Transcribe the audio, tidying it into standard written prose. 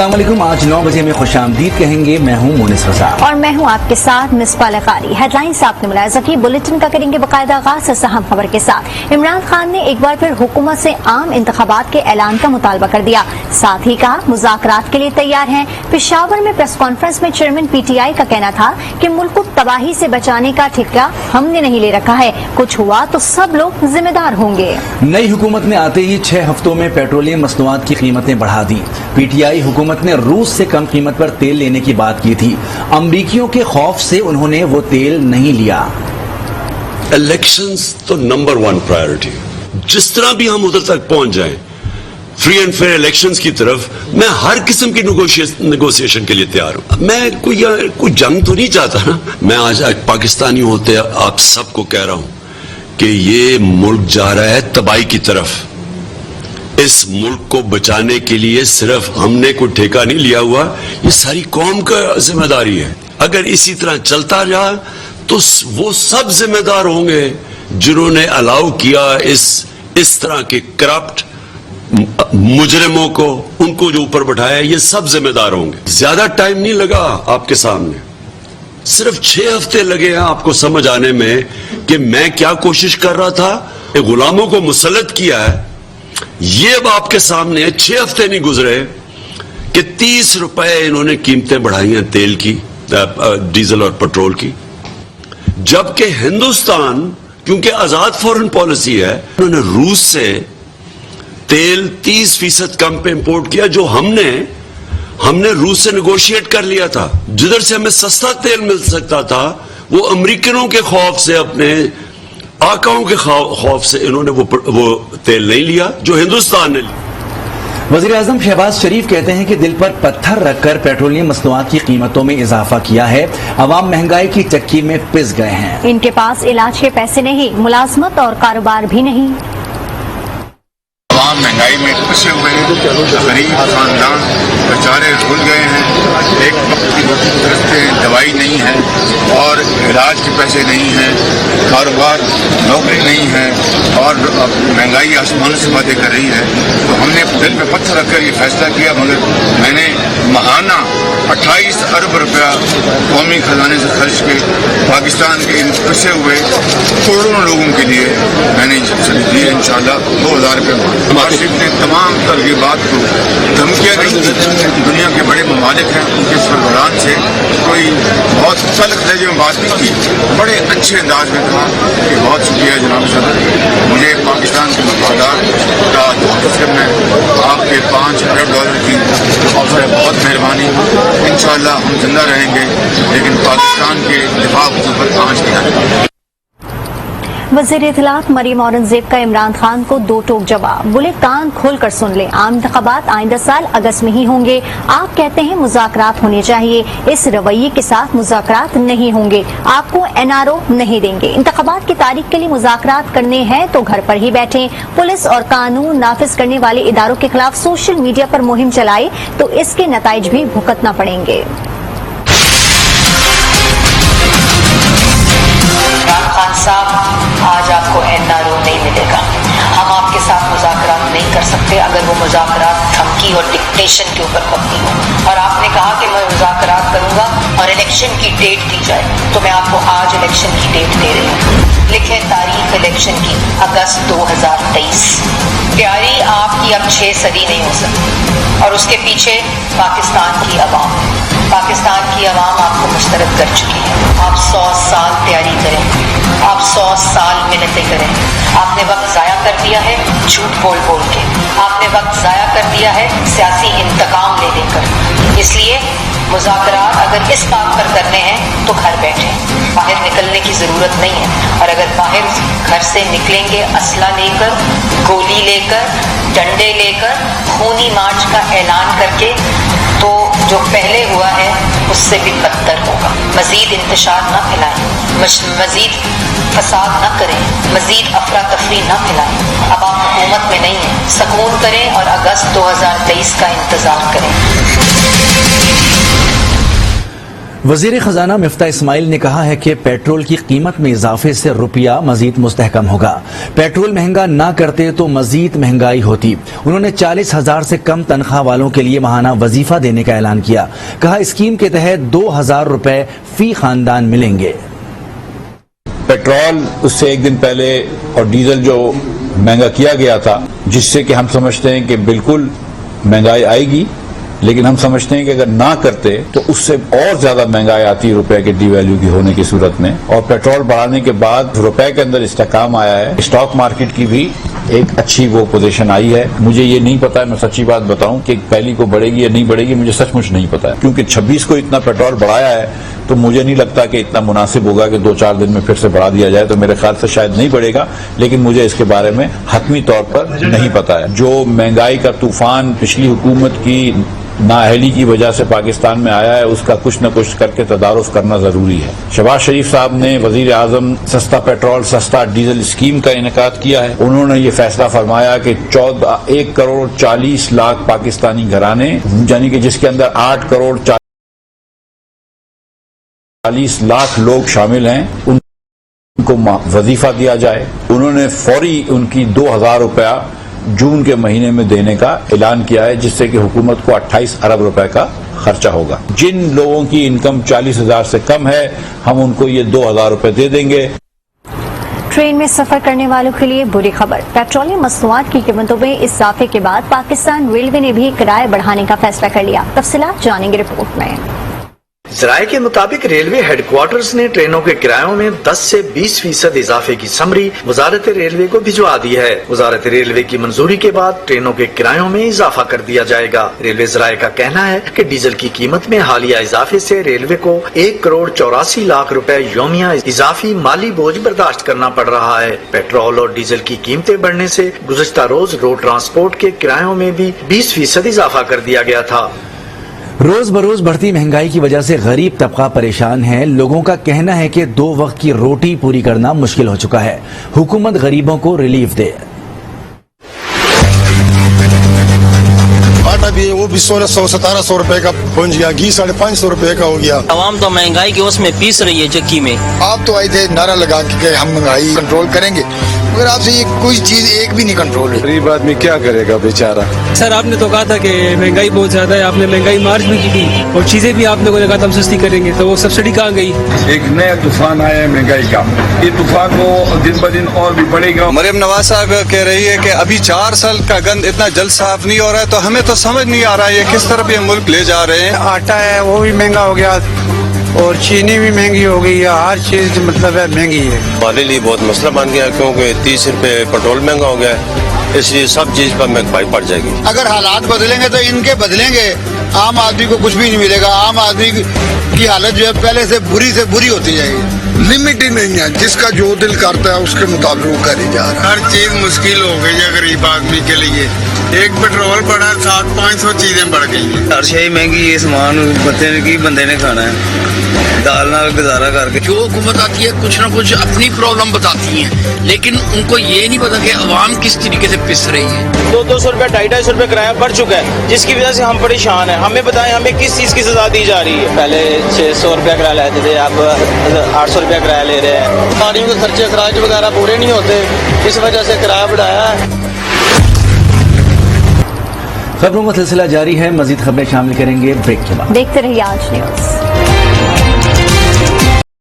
अस्सलाम वालेकुम। आज 9 बजे में खुशामदीद कहेंगे। मैं हूँ मोनिस रजा और मैं हूँ आपके साथ मिसबा लकारी। हेडलाइंस आपने मुलाहिजा की, बुलेटिन का करेंगे बाकायदा आगाज से अहम खबर के साथ। इमरान खान ने एक बार फिर हुकूमत से आम इंतखाबात के ऐलान का मुतालबा कर दिया। साथ ही कहा मुज़ाकरात के लिए तैयार हैं। पेशावर में प्रेस कॉन्फ्रेंस में चेयरमैन PTI का कहना था कि मुल्क को तबाही से बचाने का ठेका हमने नहीं ले रखा है, कुछ हुआ तो सब लोग जिम्मेदार होंगे। नई हुकूमत ने आते ही 6 हफ्तों में पेट्रोलियम मसनूआत की कीमतें बढ़ा दी। PTI हुकूमत ने रूस से कम कीमत पर तेल लेने की बात की थी। अमरीकियों के खौफ से उन्होंने वो तेल नहीं लिया। इलेक्शंस तो नंबर 1 प्रायोरिटी। जिस तरह भी हम उधर तक पहुंच जाएं, फ्री एंड फेयर इलेक्शंस की तरफ, मैं हर किस्म की नेगोशिएशन के लिए तैयार हूं। मैं कोई जंग तो नहीं चाहता ना। मैं आज पाकिस्तानी होते आप सबको कह रहा हूं कि ये मुल्क जा रहा है तबाही की तरफ। इस मुल्क को बचाने के लिए सिर्फ हमने कोई ठेका नहीं लिया हुआ, ये सारी कौम का जिम्मेदारी है। अगर इसी तरह चलता रहा तो वो सब जिम्मेदार होंगे जिन्होंने अलाउ किया इस तरह के करप्ट मुजरिमों को, उनको जो ऊपर बैठाया, ये सब जिम्मेदार होंगे। ज्यादा टाइम नहीं लगा आपके सामने, सिर्फ 6 हफ्ते लगे हैं आपको समझ आने में कि मैं क्या कोशिश कर रहा था। गुलामों को मुसल्लत किया है, ये अब आपके सामने है। 6 हफ्ते नहीं गुजरे कि 30 रुपए इन्होंने कीमतें बढ़ाई हैं तेल की, डीजल और पेट्रोल की। जबकि हिंदुस्तान, क्योंकि आजाद फॉरेन पॉलिसी है, उन्होंने रूस से तेल 30% कम पे इंपोर्ट किया, जो हमने रूस से नेगोशिएट कर लिया था। जिधर से हमें सस्ता तेल मिल सकता था, वो अमेरिकनों के खौफ से, अपने आकाओं के खौफ से इन्होंने वो तेल नहीं लिया जो हिंदुस्तान ने लिया। वज़ीर आज़म शहबाज शरीफ कहते हैं कि दिल पर पत्थर रखकर पेट्रोलियम मसनूआत की कीमतों में इजाफा किया है। अवाम महंगाई की चक्की में पिस गए हैं। इनके पास इलाज के पैसे नहीं, मुलाजमत और कारोबार भी नहीं। महंगाई में फंसे हुए हैं, गरीब खानदान बेचारे रुल गए हैं। एक वक्त की रोटी तरसते हैं, दवाई नहीं है और इलाज के पैसे नहीं हैं, कारोबार नौकरी नहीं है और महंगाई आसमान से बातें कर रही है। तो हमने दिल पे पत्थर रखकर ये फैसला किया, मगर मैंने माहाना 28 अरब रुपया कौमी खजाने से खर्च के पाकिस्तान के इन फंसे हुए करोड़ों लोगों के लिए मैंने सब्सिडी दी है। इंशाल्लाह 2000 रुपये माशिफ ने तमाम तरगीबात को धमकियाँ नहीं दी। दुनिया के बड़े ममालिक हैं, उनके सरबराहान से कोई बहुत तल्ख लहजे में बात नहीं की, बड़े अच्छे अंदाज में कहा कि बहुत शुक्रिया जनाब सदर, मुझे पाकिस्तान के मफादात का तहफ़्फ़ुज़ करना है। आपके $5 अरब की ऑफर है, बहुत मेहरबानी। इंशाअल्लाह हम जिंदा रहेंगे, लेकिन पाकिस्तान के दिफा पर आँच नहीं आएगी। वज़ीर इत्तलात मरीम औरंगजेब का इमरान खान को 2 टोक जवाब। बोले कान खोल कर सुन ले, आम इंतखाबात आइंदा साल अगस्त में ही होंगे। आप कहते हैं मुज़ाकरात होने चाहिए, इस रवैये के साथ मुज़ाकरात नहीं होंगे। आपको NRO नहीं देंगे। इंतखाबात की तारीख के लिए मुज़ाकरात करने हैं तो घर पर ही बैठें। पुलिस और कानून नाफिज करने वाले इदारों के खिलाफ सोशल मीडिया पर मुहिम चलाए तो इसके नताइज भी भुगतना पड़ेंगे। आज आपको NRO नहीं मिलेगा। हम आपके साथ मुज़ाकरात नहीं कर सकते अगर वो मुज़ाकरात धमकी और डिक्टेशन के ऊपर मबनी हो। और आपने कहा कि मैं मुज़ाकरात करूंगा और इलेक्शन की डेट दी जाए, तो मैं आपको आज इलेक्शन की डेट दे रही हूँ। लिखें तारीख इलेक्शन की, अगस्त 2023। तैयारी आपकी अब 6 सदी नहीं हो सकती और उसके पीछे पाकिस्तान की अवाम। पाकिस्तान की अवाम आपको मुस्तरद कर चुकी है। आप 100 साल तैयारी करें, आप 100 साल मिन्नतें करें। आपने वक्त ज़ाया कर दिया है झूठ बोल बोल के, आपने वक्त ज़ाया कर दिया है सियासी इंतकाम ले लेकर। इसलिए मुज़ाकरात अगर इस बात पर करने हैं तो घर बैठे, बाहर निकलने की ज़रूरत नहीं है। और अगर बाहर घर से निकलेंगे असला लेकर, गोली लेकर, डंडे लेकर, खूनी मार्च का ऐलान करके, तो जो पहले हुआ है उससे भी बदतर होगा। मजीद इंतशार न फैलाएं, मजीद फसाद न करें, मजीद अफरा तफरी न फैलाएं। अब आप हुकूमत में नहीं हैं, सुकून करें और अगस्त 2023 का इंतजार करें। वजीर खजाना मिफ्ता इस्माइल ने कहा है कि पेट्रोल की कीमत में इजाफे से रुपया मजीद मुस्तहकम होगा। पेट्रोल महंगा ना करते तो मजीद महंगाई होती। उन्होंने 40,000 से कम तनख्वाह वालों के लिए माहाना वजीफा देने का ऐलान किया। कहा स्कीम के तहत 2,000 रुपए फी खानदान मिलेंगे। पेट्रोल उससे एक दिन पहले और डीजल जो महंगा किया गया था, जिससे कि हम समझते हैं कि बिल्कुल महंगाई आएगी, लेकिन हम समझते हैं कि अगर ना करते तो उससे और ज्यादा महंगाई आती रुपए के डीवैल्यू की होने की सूरत में। और पेट्रोल बढ़ाने के बाद रुपए के अंदर इस्तेहकाम आया है। स्टॉक मार्केट की भी एक अच्छी वो पोजीशन आई है। मुझे ये नहीं पता है, मैं सच्ची बात बताऊं कि पहली को बढ़ेगी या नहीं बढ़ेगी, मुझे सचमुच नहीं पता है, क्योंकि 26 को इतना पेट्रोल बढ़ाया है तो मुझे नहीं लगता कि इतना मुनासिब होगा कि 2-4 दिन में फिर से बढ़ा दिया जाए। तो मेरे ख्याल से शायद नहीं बढ़ेगा, लेकिन मुझे इसके बारे में हतमी तौर पर नहीं पता है। जो महंगाई का तूफान पिछली हुकूमत की नाअहली की वजह से पाकिस्तान में आया है, उसका कुछ न कुछ करके तदारुफ करना जरूरी है। शहबाज शरीफ साहब ने वजीर आजम सस्ता पेट्रोल सस्ता डीजल स्कीम का इनेकाद किया है। उन्होंने ये फैसला फरमाया कि 1 करोड़ 40 लाख पाकिस्तानी घराने, यानी कि जिसके अंदर 8 करोड़ 40 लाख लोग शामिल हैं, उनको वजीफा दिया जाए। उन्होंने फौरी उनकी 2,000 रुपया जून के महीने में देने का ऐलान किया है, जिससे कि हुकूमत को 28 अरब रुपए का खर्चा होगा। जिन लोगों की इनकम 40,000 से कम है, हम उनको ये 2,000 रुपए दे देंगे। ट्रेन में सफर करने वालों के लिए बुरी खबर। पेट्रोलियम मसनूआत की कीमतों में इजाफे के बाद पाकिस्तान रेलवे ने भी किराए बढ़ाने का फैसला कर लिया। तफसीलात जानेंगे रिपोर्ट में। ज़राए के मुताबिक रेलवे हेडक्वार्टर्स ने ट्रेनों के किरायों में 10 से 20% इजाफे की समरी वजारत रेलवे को भिजवा दी है। वजारत रेलवे की मंजूरी के बाद ट्रेनों के किरायों में इजाफा कर दिया जाएगा। रेलवे ज़राए का कहना है कि डीजल की कीमत में हालिया इजाफे से रेलवे को 1 करोड़ 84 लाख रुपए योमिया इजाफी माली बोझ बर्दाश्त करना पड़ रहा है। पेट्रोल और डीजल की कीमतें बढ़ने से गुज़श्ता रोज रोड ट्रांसपोर्ट के किरायों में भी 20% इजाफा कर दिया गया था। रोज बरोज बढ़ती महंगाई की वजह से गरीब तबका परेशान है। लोगों का कहना है कि 2 वक्त की रोटी पूरी करना मुश्किल हो चुका है। हुकूमत गरीबों को रिलीफ दे। आटा भी वो भी 1600-1700 रुपए का पहुंच गया, घी 550 रुपए का हो गया। आवाम तो महंगाई की उसमें पीस रही है चक्की में। आप तो आए थे नारा लगा के हम महंगाई कंट्रोल करेंगे, मगर आपसे ये कोई चीज एक भी नहीं कंट्रोल है। गरीब आदमी क्या करेगा बेचारा। सर आपने तो कहा था कि महंगाई बहुत ज्यादा है, आपने महंगाई मार्च भी की थी और चीजें भी आपने को लगा था हम सस्ती करेंगे, तो वो सब्सिडी कहाँ गई। एक नया तूफान आया है महंगाई का, ये तूफान को दिन ब दिन और भी बढ़ेगा। मरियम नवाज साहब कह रही है कि अभी 4 साल का गंद इतना जल्द साफ नहीं हो रहा है, तो हमें तो समझ नहीं आ रहा है ये किस तरफ ये मुल्क ले जा रहे हैं। आटा है वो भी महंगा हो गया और चीनी भी महंगी हो गई है, हर चीज मतलब है महंगी है। हमारे लिए बहुत मसला बन गया, क्योंकि 30 रुपए पेट्रोल महंगा हो गया है, इसलिए सब चीज पर महंगाई बढ़ जाएगी। अगर हालात बदलेंगे तो इनके बदलेंगे, आम आदमी को कुछ भी नहीं मिलेगा। आम आदमी की हालत जो है पहले से बुरी होती जाएगी। लिमिट ही नहीं है, जिसका जो दिल करता है उसके मुताबिक वो कर ही जा रहा है। हर चीज मुश्किल हो गई है गरीब आदमी के लिए। एक पेट्रोल बढ़ा 700-500 चीजें बढ़ गई हैं। हर चीज महंगी है, सामान बंदे ने खाना है, दाल नाल गुजारा करके। जो हुकूमत आती है कुछ ना कुछ अपनी प्रॉब्लम बताती है, लेकिन उनको ये नहीं पता कि अवाम किस तरीके से पिस रही है। 200 रुपए 250 रुपए किराया बढ़ चुका है, जिसकी वजह से हम परेशान हैं। हमें बताएं हमें किस चीज की सजा दी जा रही है। पहले 600 रुपया किराया लेते थे, अब 800 रुपया किराया ले रहे हैं। पानी के खर्चे खराज वगैरह पूरे नहीं होते, इस वजह से किराया बढ़ाया है। खबरों का सिलसिला जारी है, मजीद खबरें शामिल करेंगे ब्रेक के बाद। देखते रहिए आज न्यूज।